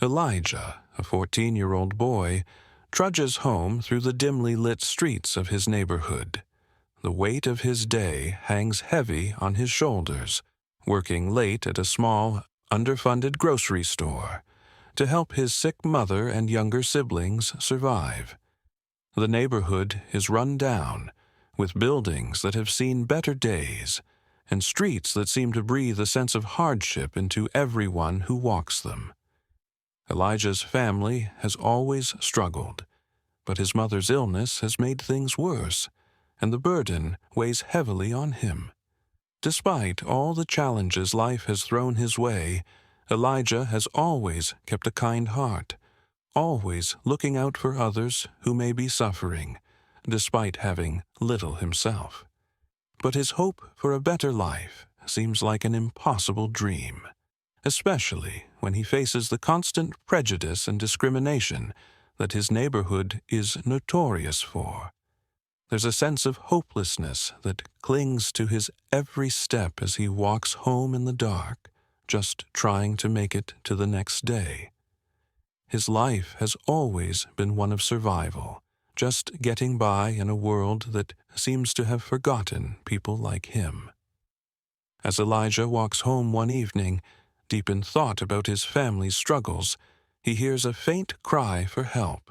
Elijah, a 14-year-old boy, trudges home through the dimly lit streets of his neighborhood. The weight of his day hangs heavy on his shoulders, working late at a small, underfunded grocery store to help his sick mother and younger siblings survive. The neighborhood is run down, with buildings that have seen better days, and streets that seem to breathe a sense of hardship into everyone who walks them. Elijah's family has always struggled, but his mother's illness has made things worse, and the burden weighs heavily on him. Despite all the challenges life has thrown his way, Elijah has always kept a kind heart, always looking out for others who may be suffering, despite having little himself. But his hope for a better life seems like an impossible dream, especially when he faces the constant prejudice and discrimination that his neighborhood is notorious for. There's a sense of hopelessness that clings to his every step as he walks home in the dark, just trying to make it to the next day. His life has always been one of survival, just getting by in a world that seems to have forgotten people like him. As Elijah walks home one evening, deep in thought about his family's struggles, he hears a faint cry for help.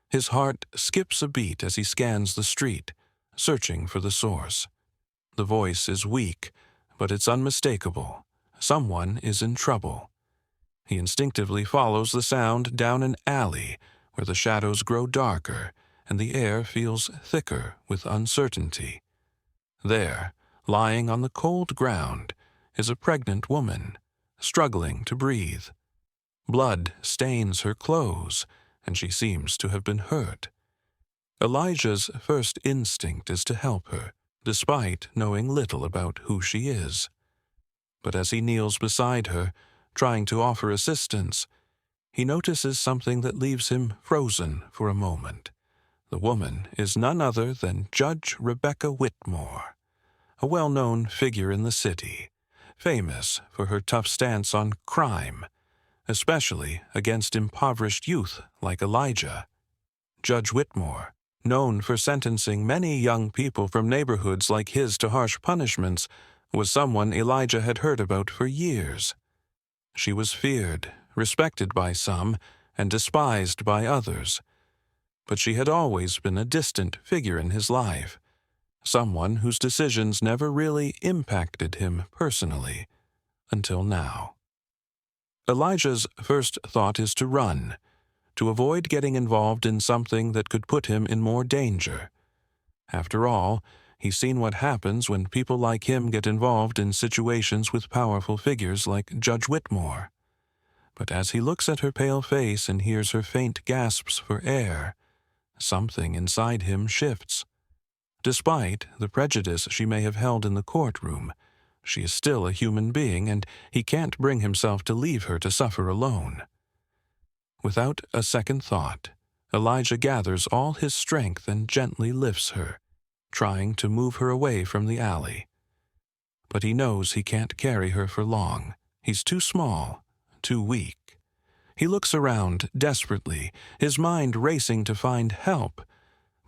His heart skips a beat as he scans the street, searching for the source. The voice is weak, but it's unmistakable. Someone is in trouble. He instinctively follows the sound down an alley where the shadows grow darker and the air feels thicker with uncertainty. There, lying on the cold ground, is a pregnant woman, struggling to breathe. Blood stains her clothes, and she seems to have been hurt. Elijah's first instinct is to help her, despite knowing little about who she is. But as he kneels beside her, trying to offer assistance, he notices something that leaves him frozen for a moment. The woman is none other than Judge Rebecca Whitmore, a well-known figure in the city, famous for her tough stance on crime, especially against impoverished youth like Elijah. Judge Whitmore, known for sentencing many young people from neighborhoods like his to harsh punishments, was someone Elijah had heard about for years. She was feared, respected by some, and despised by others. But she had always been a distant figure in his life, someone whose decisions never really impacted him personally, until now. Elijah's first thought is to run, to avoid getting involved in something that could put him in more danger. After all, he's seen what happens when people like him get involved in situations with powerful figures like Judge Whitmore. But as he looks at her pale face and hears her faint gasps for air, something inside him shifts. Despite the prejudice she may have held in the courtroom, she is still a human being, and he can't bring himself to leave her to suffer alone. Without a second thought, Elijah gathers all his strength and gently lifts her, trying to move her away from the alley. But he knows he can't carry her for long. He's too small, too weak. He looks around desperately, his mind racing to find help,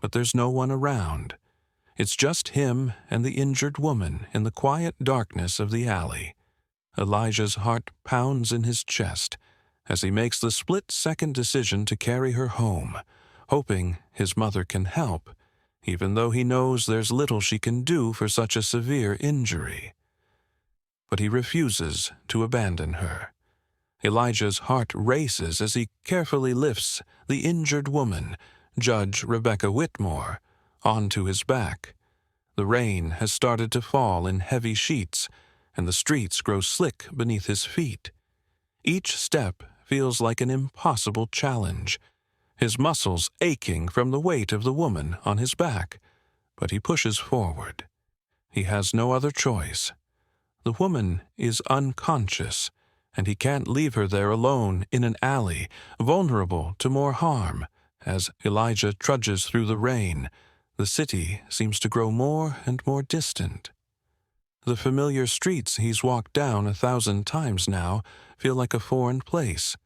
but there's no one around. It's just him and the injured woman in the quiet darkness of the alley. Elijah's heart pounds in his chest as he makes the split-second decision to carry her home, hoping his mother can help, even though he knows there's little she can do for such a severe injury. But he refuses to abandon her. Elijah's heart races as he carefully lifts the injured woman, Judge Rebecca Whitmore, onto his back. The rain has started to fall in heavy sheets, and the streets grow slick beneath his feet. Each step feels like an impossible challenge, his muscles aching from the weight of the woman on his back, but he pushes forward. He has no other choice. The woman is unconscious, and he can't leave her there alone in an alley, vulnerable to more harm. As Elijah trudges through the rain, the city seems to grow more and more distant. The familiar streets he's walked down 1,000 times now feel like a foreign place.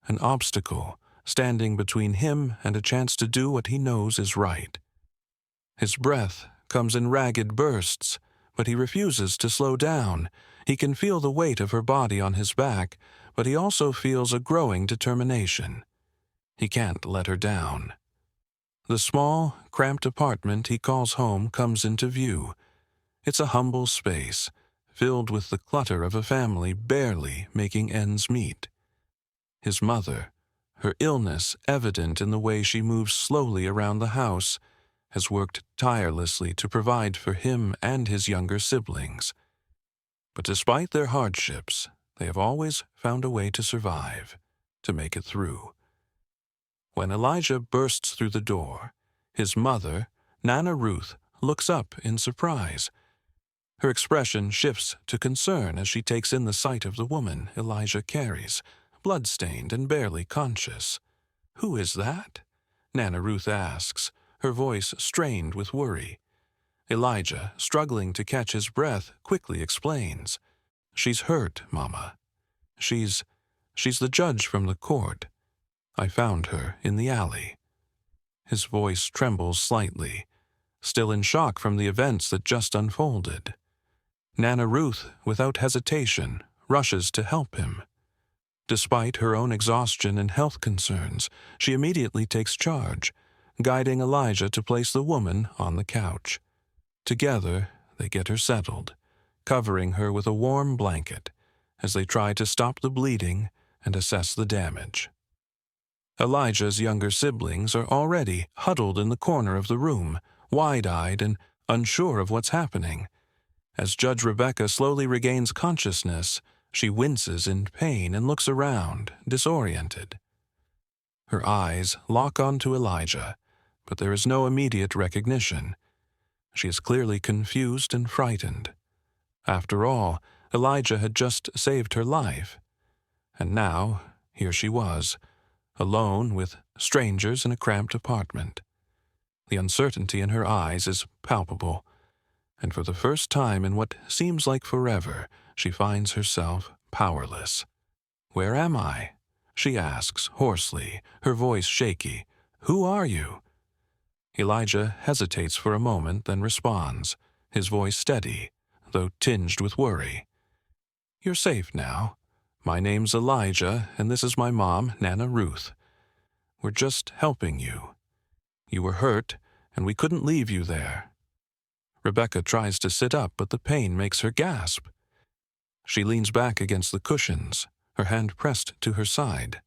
an obstacle standing between him and a chance to do what he knows is right. His breath comes in ragged bursts, but he refuses to slow down. He can feel the weight of her body on his back, but he also feels a growing determination. He can't let her down. The small, cramped apartment he calls home comes into view. It's a humble space, filled with the clutter of a family barely making ends meet. His mother, her illness evident in the way she moves slowly around the house, has worked tirelessly to provide for him and his younger siblings. But despite their hardships, they have always found a way to survive, to make it through. When Elijah bursts through the door, his mother, Nana Ruth, looks up in surprise. Her expression shifts to concern as she takes in the sight of the woman Elijah carries, blood-stained and barely conscious. "Who is that?" Nana Ruth asks, her voice strained with worry. Elijah, struggling to catch his breath, quickly explains. "She's hurt, Mama. She's the judge from the court. I found her in the alley." His voice trembles slightly, still in shock from the events that just unfolded. Nana Ruth, without hesitation, rushes to help him. Despite her own exhaustion and health concerns, she immediately takes charge, guiding Elijah to place the woman on the couch. Together, they get her settled, covering her with a warm blanket as they try to stop the bleeding and assess the damage. Elijah's younger siblings are already huddled in the corner of the room, wide-eyed and unsure of what's happening. As Judge Rebecca slowly regains consciousness, she winces in pain and looks around, disoriented. Her eyes lock onto Elijah, but there is no immediate recognition. She is clearly confused and frightened. After all, Elijah had just saved her life. And now, here she was, alone with strangers in a cramped apartment. The uncertainty in her eyes is palpable, and for the first time in what seems like forever, she finds herself powerless. "Where am I?" she asks hoarsely, her voice shaky. "Who are you?" Elijah hesitates for a moment, then responds, his voice steady, though tinged with worry. "You're safe now. My name's Elijah, and this is my mom, Nana Ruth. We're just helping you. You were hurt, and we couldn't leave you there." Rebecca tries to sit up, but the pain makes her gasp. She leans back against the cushions, her hand pressed to her side.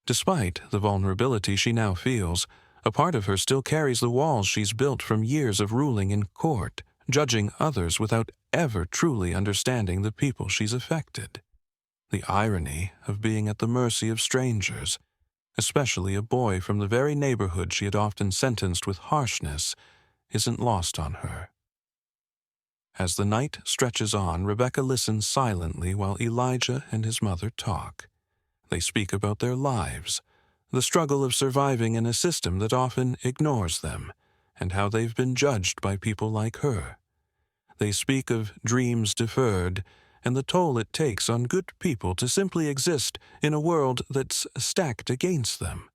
Despite the vulnerability she now feels, a part of her still carries the walls she's built from years of ruling in court, judging others without ever truly understanding the people she's affected. The irony of being at the mercy of strangers, especially a boy from the very neighborhood she had often sentenced with harshness, isn't lost on her. As the night stretches on, Rebecca listens silently while Elijah and his mother talk. They speak about their lives, the struggle of surviving in a system that often ignores them, and how they've been judged by people like her. They speak of dreams deferred and the toll it takes on good people to simply exist in a world that's stacked against them.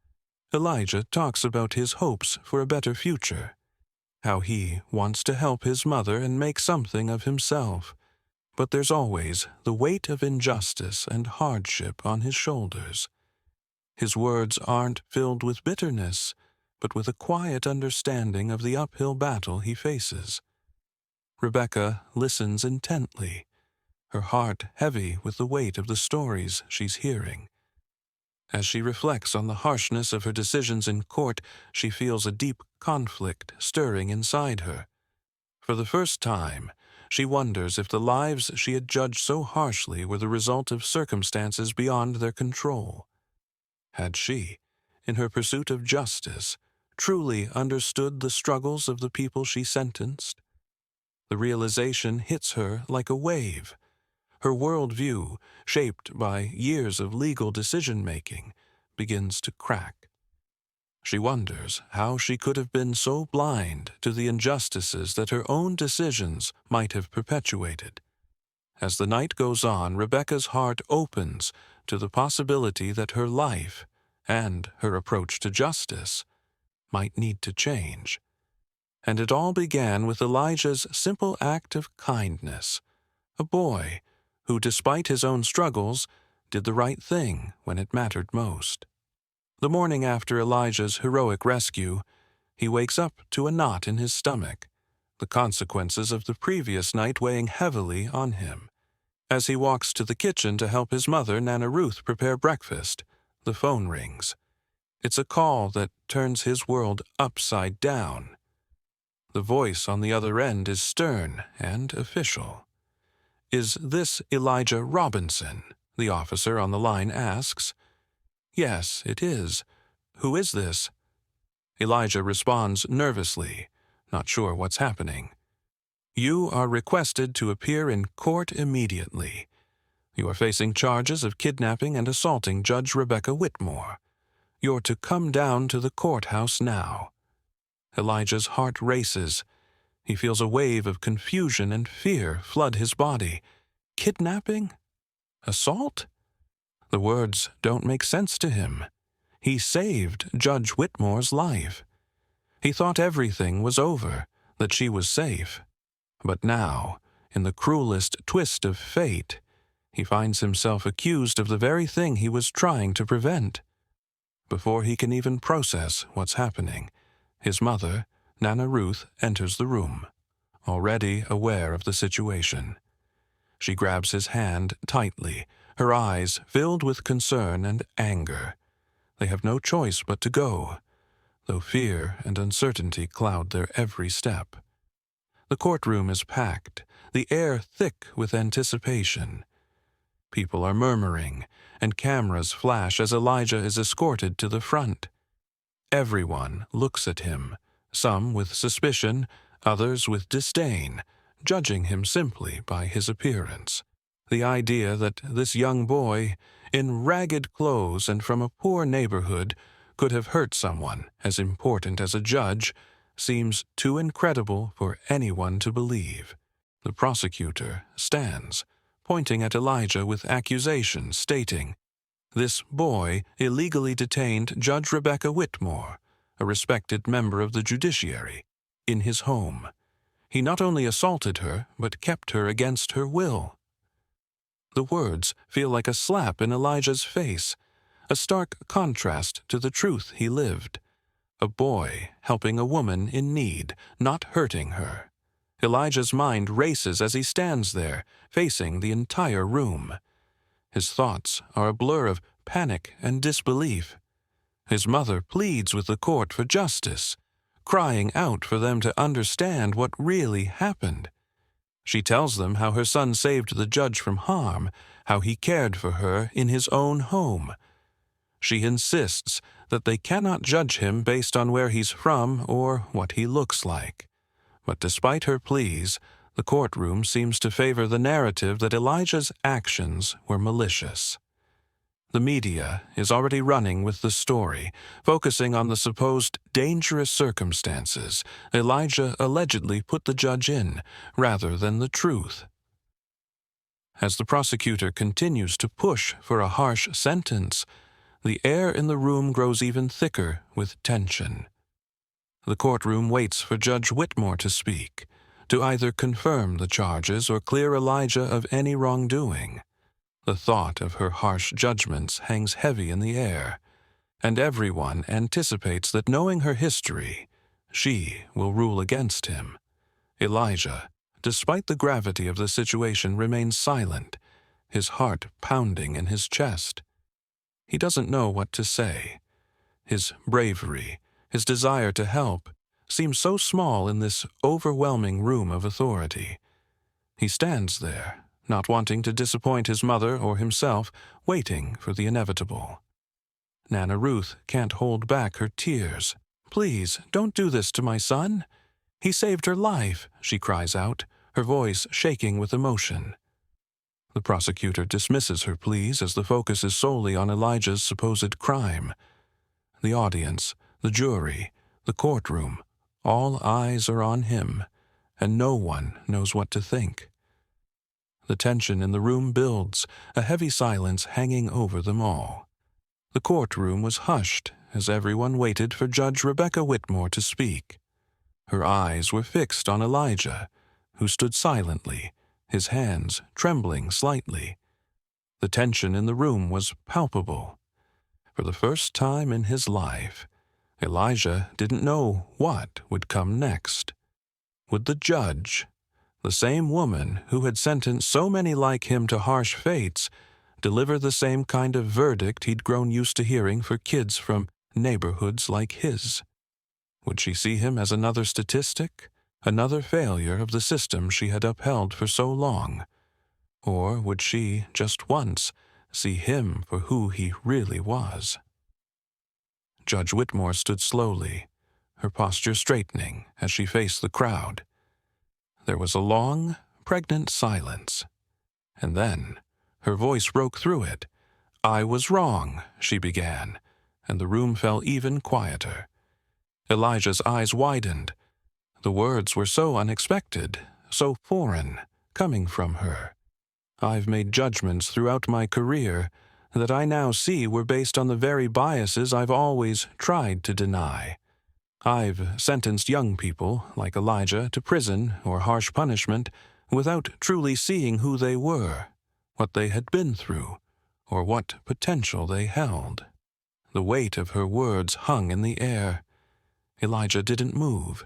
Elijah talks about his hopes for a better future, how he wants to help his mother and make something of himself, but there's always the weight of injustice and hardship on his shoulders. His words aren't filled with bitterness, but with a quiet understanding of the uphill battle he faces. Rebecca listens intently, her heart heavy with the weight of the stories she's hearing. As she reflects on the harshness of her decisions in court, she feels a deep conflict stirring inside her. For the first time, she wonders if the lives she had judged so harshly were the result of circumstances beyond their control. Had she, in her pursuit of justice, truly understood the struggles of the people she sentenced? The realization hits her like a wave. Her worldview, shaped by years of legal decision-making, begins to crack. She wonders how she could have been so blind to the injustices that her own decisions might have perpetuated. As the night goes on, Rebecca's heart opens to the possibility that her life and her approach to justice might need to change. And it all began with Elijah's simple act of kindness, a boy who, despite his own struggles, did the right thing when it mattered most. The morning after Elijah's heroic rescue, he wakes up to a knot in his stomach, the consequences of the previous night weighing heavily on him. As he walks to the kitchen to help his mother, Nana Ruth, prepare breakfast, the phone rings. It's a call that turns his world upside down. The voice on the other end is stern and official. "Is this Elijah Robinson?" the officer on the line asks. "Yes, it is. Who is this?" Elijah responds nervously, not sure what's happening. "You are requested to appear in court immediately. You are facing charges of kidnapping and assaulting Judge Rebecca Whitmore. You're to come down to the courthouse now." Elijah's heart races. He feels a wave of confusion and fear flood his body. Kidnapping? Assault? The words don't make sense to him. He saved Judge Whitmore's life. He thought everything was over, that she was safe. But now, in the cruelest twist of fate, he finds himself accused of the very thing he was trying to prevent. Before he can even process what's happening, his mother, Nana Ruth, enters the room, already aware of the situation. She grabs his hand tightly, her eyes filled with concern and anger. They have no choice but to go, though fear and uncertainty cloud their every step. The courtroom is packed, the air thick with anticipation. People are murmuring, and cameras flash as Elijah is escorted to the front. Everyone looks at him, some with suspicion, others with disdain, judging him simply by his appearance. The idea that this young boy, in ragged clothes and from a poor neighborhood, could have hurt someone as important as a judge seems too incredible for anyone to believe. The prosecutor stands, pointing at Elijah with accusation, stating, "This boy illegally detained Judge Rebecca Whitmore, a respected member of the judiciary, in his home. He not only assaulted her, but kept her against her will." The words feel like a slap in Elijah's face, a stark contrast to the truth he lived. A boy helping a woman in need, not hurting her. Elijah's mind races as he stands there, facing the entire room. His thoughts are a blur of panic and disbelief. His mother pleads with the court for justice, crying out for them to understand what really happened. She tells them how her son saved the judge from harm, how he cared for her in his own home. She insists that they cannot judge him based on where he's from or what he looks like. But despite her pleas, the courtroom seems to favor the narrative that Elijah's actions were malicious. The media is already running with the story, focusing on the supposed dangerous circumstances Elijah allegedly put the judge in, rather than the truth. As the prosecutor continues to push for a harsh sentence, the air in the room grows even thicker with tension. The courtroom waits for Judge Whitmore to speak, to either confirm the charges or clear Elijah of any wrongdoing. The thought of her harsh judgments hangs heavy in the air, and everyone anticipates that, knowing her history, she will rule against him. Elijah, despite the gravity of the situation, remains silent, his heart pounding in his chest. He doesn't know what to say. His bravery, his desire to help, seems so small in this overwhelming room of authority. He stands there, not wanting to disappoint his mother or himself, waiting for the inevitable. Nana Ruth can't hold back her tears. "Please, don't do this to my son. He saved her life," she cries out, her voice shaking with emotion. The prosecutor dismisses her pleas as the focus is solely on Elijah's supposed crime. The audience, the jury, the courtroom, all eyes are on him, and no one knows what to think. The tension in the room builds, a heavy silence hanging over them all. The courtroom was hushed as everyone waited for Judge Rebecca Whitmore to speak. Her eyes were fixed on Elijah, who stood silently, his hands trembling slightly. The tension in the room was palpable. For the first time in his life, Elijah didn't know what would come next. Would the judge, the same woman who had sentenced so many like him to harsh fates, deliver the same kind of verdict he'd grown used to hearing for kids from neighborhoods like his? Would she see him as another statistic, another failure of the system she had upheld for so long? Or would she, just once, see him for who he really was? Judge Whitmore stood slowly, her posture straightening as she faced the crowd. There was a long, pregnant silence. And then, her voice broke through it. "I was wrong," she began, and the room fell even quieter. Elijah's eyes widened. The words were so unexpected, so foreign, coming from her. "I've made judgments throughout my career that I now see were based on the very biases I've always tried to deny. I've sentenced young people, like Elijah, to prison or harsh punishment without truly seeing who they were, what they had been through, or what potential they held." The weight of her words hung in the air. Elijah didn't move.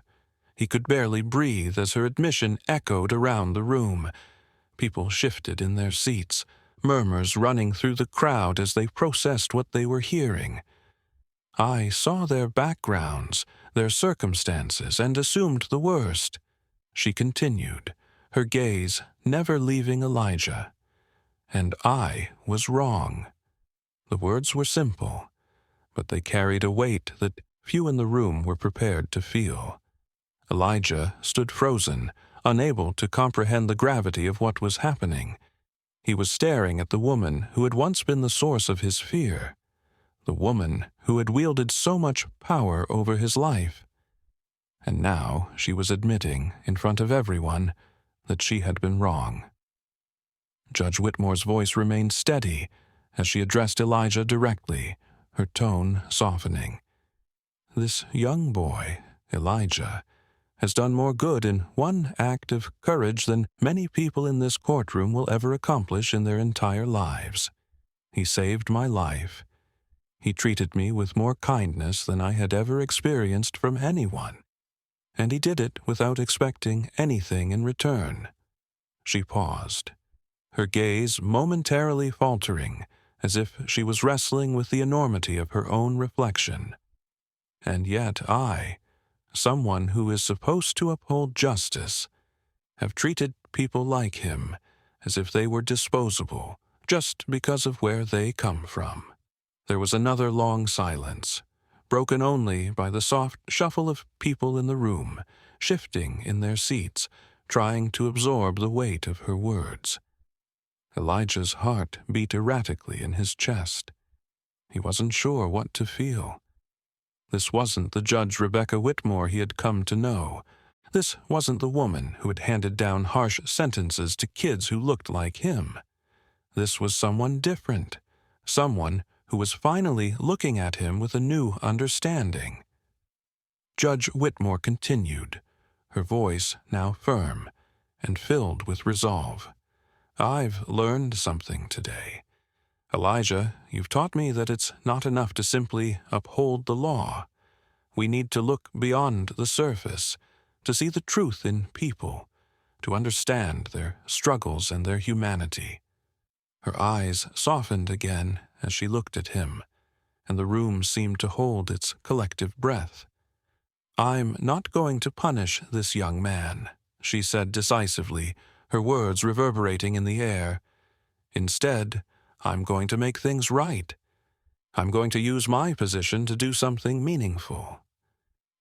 He could barely breathe as her admission echoed around the room. People shifted in their seats, murmurs running through the crowd as they processed what they were hearing. I saw their backgrounds, their circumstances, and assumed the worst. She continued, her gaze never leaving Elijah. And I was wrong. The words were simple, but they carried a weight that few in the room were prepared to feel. Elijah stood frozen, unable to comprehend the gravity of what was happening. He was staring at the woman who had once been the source of his fear, the woman who had wielded so much power over his life. And now she was admitting, in front of everyone, that she had been wrong. Judge Whitmore's voice remained steady as she addressed Elijah directly, her tone softening. "This young boy, Elijah, has done more good in one act of courage than many people in this courtroom will ever accomplish in their entire lives. He saved my life. He treated me with more kindness than I had ever experienced from anyone. And he did it without expecting anything in return." She paused, her gaze momentarily faltering, as if she was wrestling with the enormity of her own reflection. "And yet I, someone who is supposed to uphold justice, have treated people like him as if they were disposable just because of where they come from." There was another long silence, broken only by the soft shuffle of people in the room, shifting in their seats, trying to absorb the weight of her words. Elijah's heart beat erratically in his chest. He wasn't sure what to feel. This wasn't the Judge Rebecca Whitmore he had come to know. This wasn't the woman who had handed down harsh sentences to kids who looked like him. This was someone different, someone who was finally looking at him with a new understanding. Judge Whitmore continued, her voice now firm and filled with resolve. "I've learned something today. Elijah, you've taught me that it's not enough to simply uphold the law. We need to look beyond the surface, to see the truth in people, to understand their struggles and their humanity." Her eyes softened again as she looked at him, and the room seemed to hold its collective breath. "I'm not going to punish this young man," she said decisively, her words reverberating in the air. "Instead, I'm going to make things right. I'm going to use my position to do something meaningful."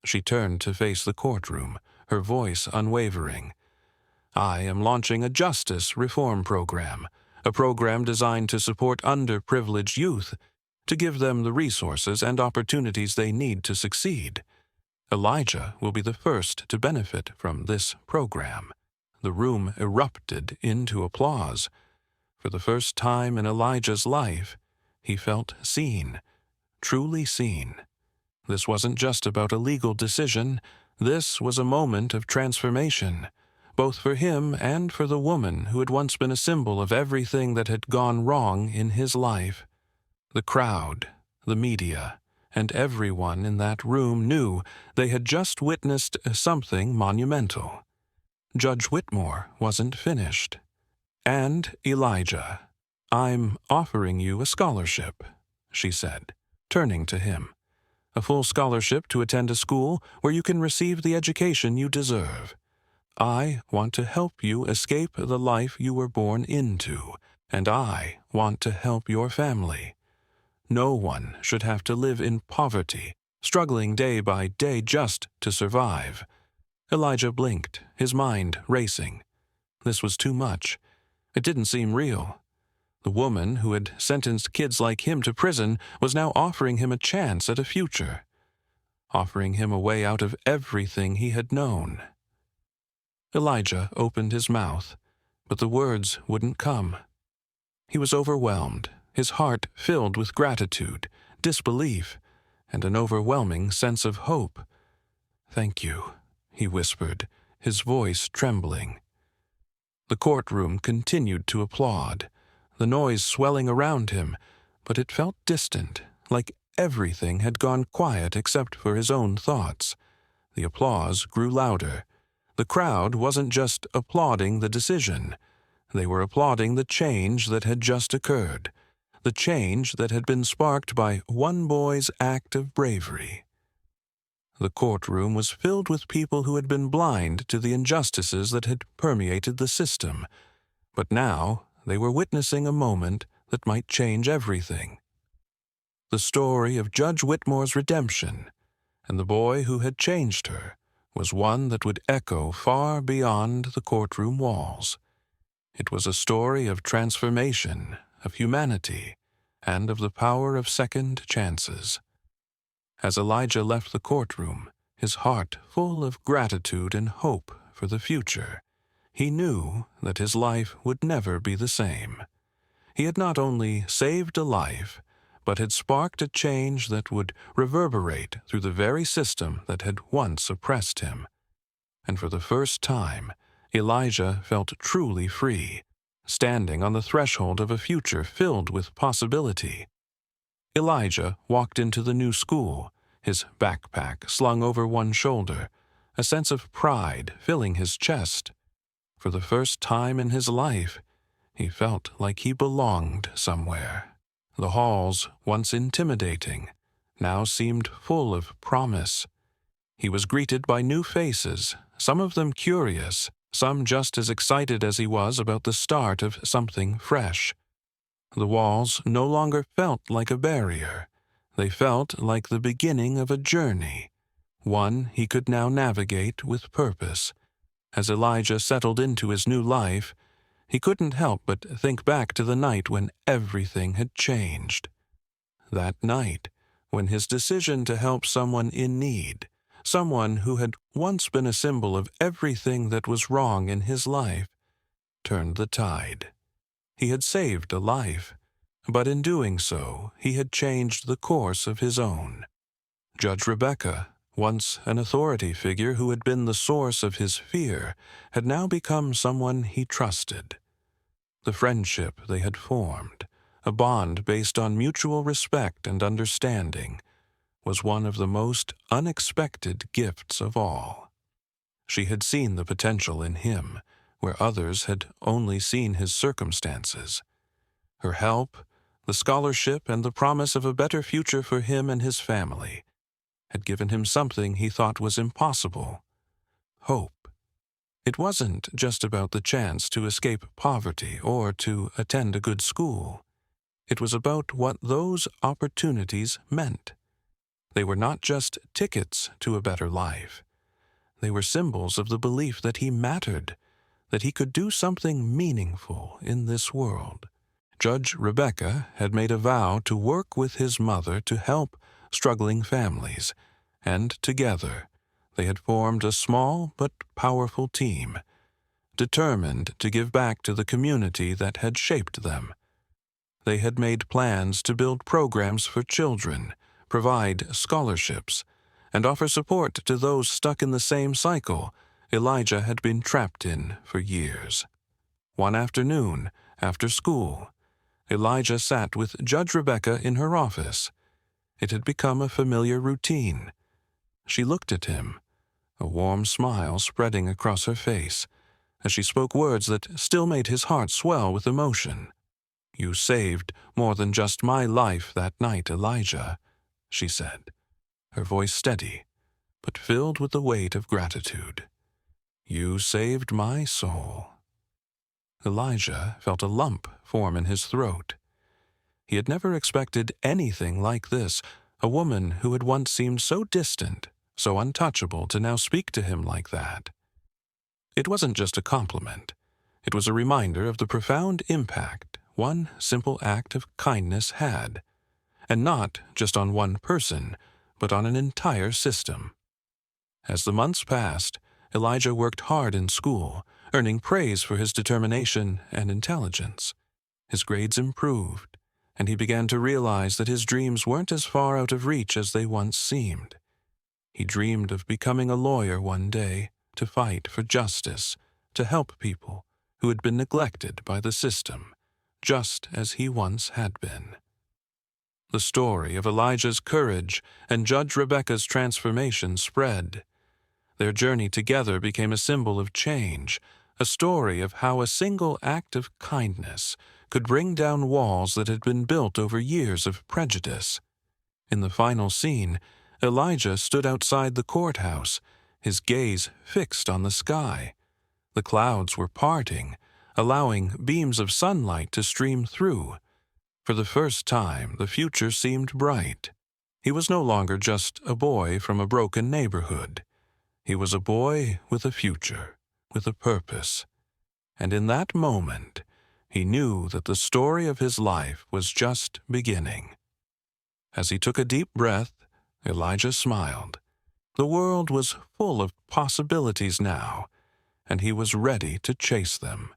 She turned to face the courtroom, her voice unwavering. "I am launching a justice reform program, a program designed to support underprivileged youth, to give them the resources and opportunities they need to succeed. Elijah will be the first to benefit from this program. The room erupted into applause. For the first time in Elijah's life, he felt seen, truly seen. This wasn't just about a legal decision. This was a moment of transformation, both for him and for the woman who had once been a symbol of everything that had gone wrong in his life. The crowd, the media, and everyone in that room knew they had just witnessed something monumental. Judge Whitmore wasn't finished. "And, Elijah, I'm offering you a scholarship," she said, turning to him. "A full scholarship to attend a school where you can receive the education you deserve. I want to help you escape the life you were born into, and I want to help your family. No one should have to live in poverty, struggling day by day just to survive." Elijah blinked, his mind racing. This was too much. It didn't seem real. The woman who had sentenced kids like him to prison was now offering him a chance at a future, offering him a way out of everything he had known. Elijah opened his mouth, but the words wouldn't come. He was overwhelmed, his heart filled with gratitude, disbelief, and an overwhelming sense of hope. "Thank you," he whispered, his voice trembling. The courtroom continued to applaud, the noise swelling around him, but it felt distant, like everything had gone quiet except for his own thoughts. The applause grew louder. The crowd wasn't just applauding the decision. They were applauding the change that had just occurred, the change that had been sparked by one boy's act of bravery. The courtroom was filled with people who had been blind to the injustices that had permeated the system, but now they were witnessing a moment that might change everything. The story of Judge Whitmore's redemption and the boy who had changed her was one that would echo far beyond the courtroom walls. It was a story of transformation, of humanity, and of the power of second chances. As Elijah left the courtroom, his heart full of gratitude and hope for the future, he knew that his life would never be the same. He had not only saved a life, but had sparked a change that would reverberate through the very system that had once oppressed him. And for the first time, Elijah felt truly free, standing on the threshold of a future filled with possibility. Elijah walked into the new school, his backpack slung over one shoulder, a sense of pride filling his chest. For the first time in his life, he felt like he belonged somewhere. The halls, once intimidating, now seemed full of promise. He was greeted by new faces, some of them curious, some just as excited as he was about the start of something fresh. The walls no longer felt like a barrier. They felt like the beginning of a journey, one he could now navigate with purpose. As Elijah settled into his new life, he couldn't help but think back to the night when everything had changed. That night, when his decision to help someone in need, someone who had once been a symbol of everything that was wrong in his life, turned the tide. He had saved a life, but in doing so, he had changed the course of his own. Judge Rebecca, once an authority figure who had been the source of his fear, had now become someone he trusted. The friendship they had formed, a bond based on mutual respect and understanding, was one of the most unexpected gifts of all. She had seen the potential in him, where others had only seen his circumstances. Her help, the scholarship, and the promise of a better future for him and his family had given him something he thought was impossible: hope. It wasn't just about the chance to escape poverty or to attend a good school. It was about what those opportunities meant. They were not just tickets to a better life. They were symbols of the belief that he mattered, that he could do something meaningful in this world. Judge Rebecca had made a vow to work with his mother to help struggling families, and together they had formed a small but powerful team. determined to give back to the community that had shaped them. They had made plans to build programs for children, provide scholarships, and offer support to those stuck in the same cycle Elijah had been trapped in for years. One afternoon, after school, Elijah sat with Judge Rebecca in her office. It had become a familiar routine. She looked at him, a warm smile spreading across her face, as she spoke words that still made his heart swell with emotion. "You saved more than just my life that night, Elijah," she said, her voice steady, but filled with the weight of gratitude. "You saved my soul." Elijah felt a lump form in his throat. He had never expected anything like this, a woman who had once seemed so distant, so untouchable, to now speak to him like that. It wasn't just a compliment. It was a reminder of the profound impact one simple act of kindness had, and not just on one person, but on an entire system. As the months passed, Elijah worked hard in school, earning praise for his determination and intelligence. His grades improved, and he began to realize that his dreams weren't as far out of reach as they once seemed. He dreamed of becoming a lawyer one day, to fight for justice, to help people who had been neglected by the system, just as he once had been. The story of Elijah's courage and Judge Rebecca's transformation spread. Their journey together became a symbol of change, a story of how a single act of kindness could bring down walls that had been built over years of prejudice. In the final scene, Elijah stood outside the courthouse, his gaze fixed on the sky. The clouds were parting, allowing beams of sunlight to stream through. For the first time, the future seemed bright. He was no longer just a boy from a broken neighborhood. He was a boy with a future, with a purpose. And in that moment, he knew that the story of his life was just beginning. As he took a deep breath, Elijah smiled. The world was full of possibilities now, and he was ready to chase them.